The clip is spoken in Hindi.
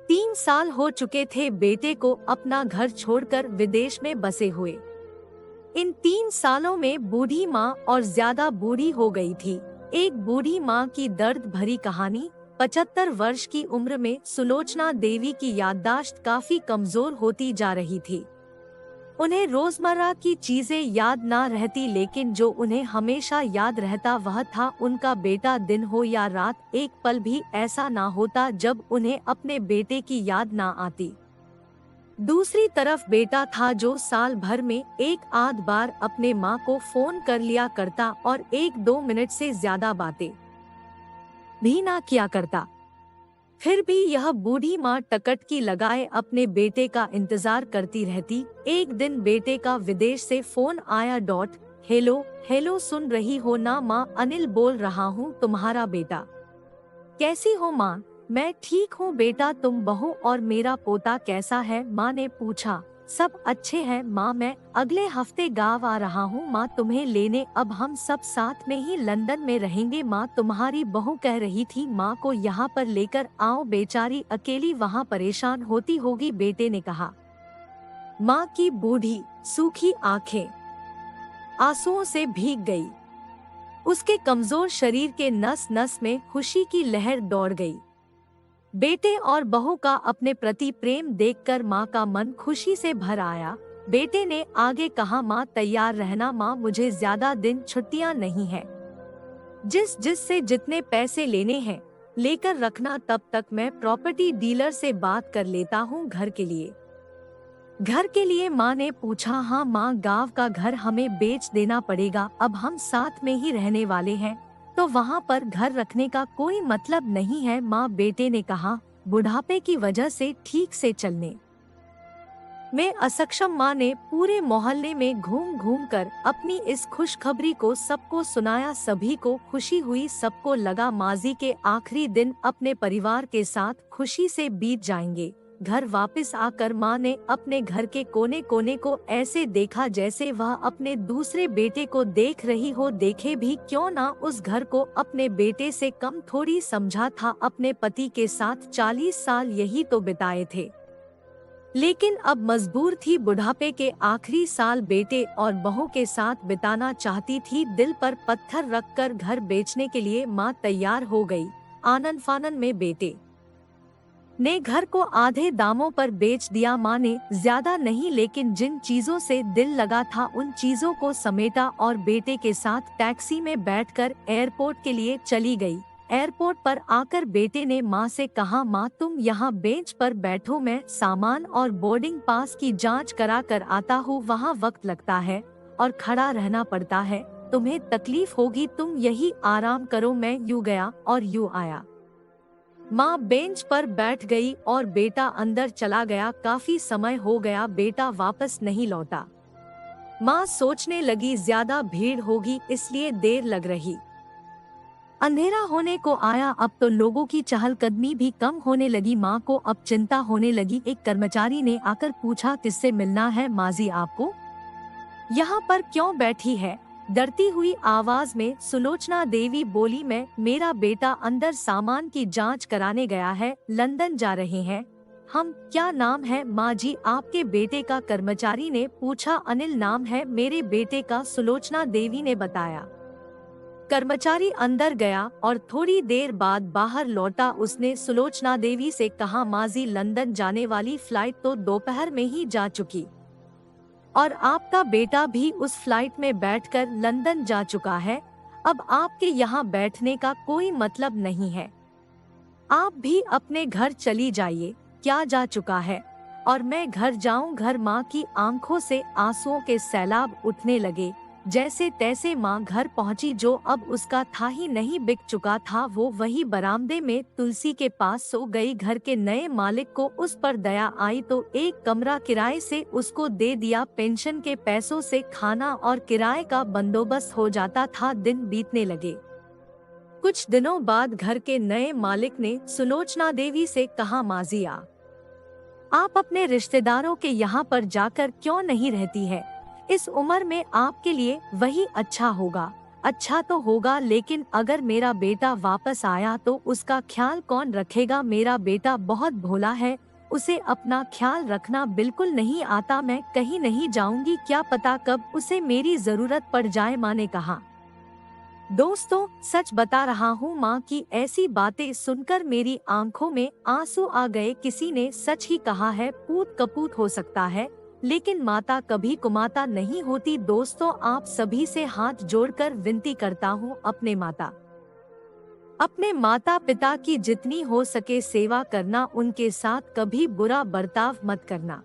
3 साल हो चुके थे बेटे को अपना घर छोड़कर विदेश में बसे हुए। इन 3 सालों में बूढ़ी माँ और ज्यादा बूढ़ी हो गई थी। एक बूढ़ी माँ की दर्द भरी कहानी। 75 वर्ष की उम्र में सुलोचना देवी की याददाश्त काफी कमजोर होती जा रही थी। उन्हें रोजमर्रा की चीजें याद ना रहती, लेकिन जो उन्हें हमेशा याद रहता वह था उनका बेटा। दिन हो या रात, एक पल भी ऐसा ना होता जब उन्हें अपने बेटे की याद ना आती। दूसरी तरफ बेटा था जो साल भर में एक आध बार अपने माँ को फोन कर लिया करता और 1-2 मिनट से ज्यादा बातें भी ना किया करता। फिर भी यह बूढ़ी माँ टकटकी लगाए अपने बेटे का इंतजार करती रहती। एक दिन बेटे का विदेश से फोन आया। हेलो हेलो, सुन रही हो ना माँ? अनिल बोल रहा हूँ, तुम्हारा बेटा। कैसी हो माँ? मैं ठीक हूँ बेटा, तुम बहू और मेरा पोता कैसा है? माँ ने पूछा। सब अच्छे हैं माँ, मैं अगले हफ्ते गाँव आ रहा हूँ माँ तुम्हें लेने। अब हम सब साथ में ही लंदन में रहेंगे माँ। तुम्हारी बहू कह रही थी माँ को यहाँ पर लेकर आओ, बेचारी अकेली वहाँ परेशान होती होगी, बेटे ने कहा। माँ की बूढ़ी सूखी आंखें आंसुओं से भीग गई। उसके कमजोर शरीर के नस नस में खुशी की लहर दौड़ गई। बेटे और बहू का अपने प्रति प्रेम देखकर माँ का मन खुशी से भर आया। बेटे ने आगे कहा, माँ तैयार रहना माँ, मुझे ज्यादा दिन छुट्टियाँ नहीं है। जिससे जितने पैसे लेने हैं लेकर रखना, तब तक मैं प्रॉपर्टी डीलर से बात कर लेता हूँ घर के लिए। घर के लिए? माँ ने पूछा। हाँ माँ, गांव का घर हमें बेच देना पड़ेगा। अब हम साथ में ही रहने वाले हैं तो वहाँ पर घर रखने का कोई मतलब नहीं है माँ, बेटे ने कहा। बुढ़ापे की वजह से ठीक से चलने में असक्षम माँ ने पूरे मोहल्ले में घूम घूम कर अपनी इस खुशखबरी को सबको सुनाया। सभी को खुशी हुई। सबको लगा माजी के आखिरी दिन अपने परिवार के साथ खुशी से बीत जाएंगे। घर वापस आकर माँ ने अपने घर के कोने कोने को ऐसे देखा जैसे वह अपने दूसरे बेटे को देख रही हो। देखे भी क्यों ना, उस घर को अपने बेटे से कम थोड़ी समझा था। अपने पति के साथ 40 साल यही तो बिताए थे, लेकिन अब मजबूर थी बुढ़ापे के आखिरी साल बेटे और बहू के साथ बिताना चाहती थी। दिल पर पत्थर रखकर घर बेचने के लिए माँ तैयार हो गई। आनन फानन में बेटे ने घर को आधे दामों पर बेच दिया। माँ ने ज्यादा नहीं, लेकिन जिन चीजों से दिल लगा था उन चीजों को समेटा और बेटे के साथ टैक्सी में बैठकर एयरपोर्ट के लिए चली गई। एयरपोर्ट पर आकर बेटे ने माँ से कहा, माँ तुम यहाँ बेंच पर बैठो, मैं सामान और बोर्डिंग पास की जांच करा कर आता हूँ। वहाँ वक्त लगता है और खड़ा रहना पड़ता है, तुम्हें तकलीफ होगी, तुम यही आराम करो। मैं यूँ गया और यूँ आया। माँ बेंच पर बैठ गई और बेटा अंदर चला गया। काफी समय हो गया, बेटा वापस नहीं लौटा। माँ सोचने लगी ज्यादा भीड़ होगी इसलिए देर लग रही। अंधेरा होने को आया, अब तो लोगों की चहलकदमी भी कम होने लगी। माँ को अब चिंता होने लगी। एक कर्मचारी ने आकर पूछा, किससे मिलना है माजी आपको? यहाँ पर क्यों बैठी है? डरती हुई आवाज में सुलोचना देवी बोली, मेरा बेटा अंदर सामान की जांच कराने गया है, लंदन जा रहे हैं हम। क्या नाम है माँ जी आपके बेटे का? कर्मचारी ने पूछा। अनिल नाम है मेरे बेटे का, सुलोचना देवी ने बताया। कर्मचारी अंदर गया और थोड़ी देर बाद बाहर लौटा। उसने सुलोचना देवी से कहा, माजी लंदन जाने वाली फ्लाइट तो दोपहर में ही जा चुकी और आपका बेटा भी उस फ्लाइट में बैठकर लंदन जा चुका है। अब आपके यहाँ बैठने का कोई मतलब नहीं है, आप भी अपने घर चली जाइए। क्या जा चुका है और मैं घर जाऊं? घर? माँ की आंखों से आंसुओं के सैलाब उठने लगे। जैसे तैसे माँ घर पहुंची। जो अब उसका था ही नहीं बिक चुका था, वो वही बरामदे में तुलसी के पास सो गई। घर के नए मालिक को उस पर दया आई तो एक कमरा किराए से उसको दे दिया। पेंशन के पैसों से खाना और किराए का बंदोबस्त हो जाता था। दिन बीतने लगे। कुछ दिनों बाद घर के नए मालिक ने सुलोचना देवी से कहा, माजिया आप अपने रिश्तेदारों के यहाँ पर जाकर क्यों नहीं रहती है? इस उम्र में आपके लिए वही अच्छा होगा। अच्छा तो होगा, लेकिन अगर मेरा बेटा वापस आया तो उसका ख्याल कौन रखेगा? मेरा बेटा बहुत भोला है, उसे अपना ख्याल रखना बिल्कुल नहीं आता। मैं कहीं नहीं जाऊंगी, क्या पता कब उसे मेरी जरूरत पड़ जाए, माँ ने कहा। दोस्तों, सच बता रहा हूँ, माँ की ऐसी बातें सुनकर मेरी आंखों में आंसू आ गए। किसी ने सच ही कहा है, पूत कपूत हो सकता है, लेकिन माता कभी कुमाता नहीं होती। दोस्तों, आप सभी से हाथ जोड़कर विनती करता हूँ, अपने माता पिता की जितनी हो सके सेवा करना, उनके साथ कभी बुरा बर्ताव मत करना।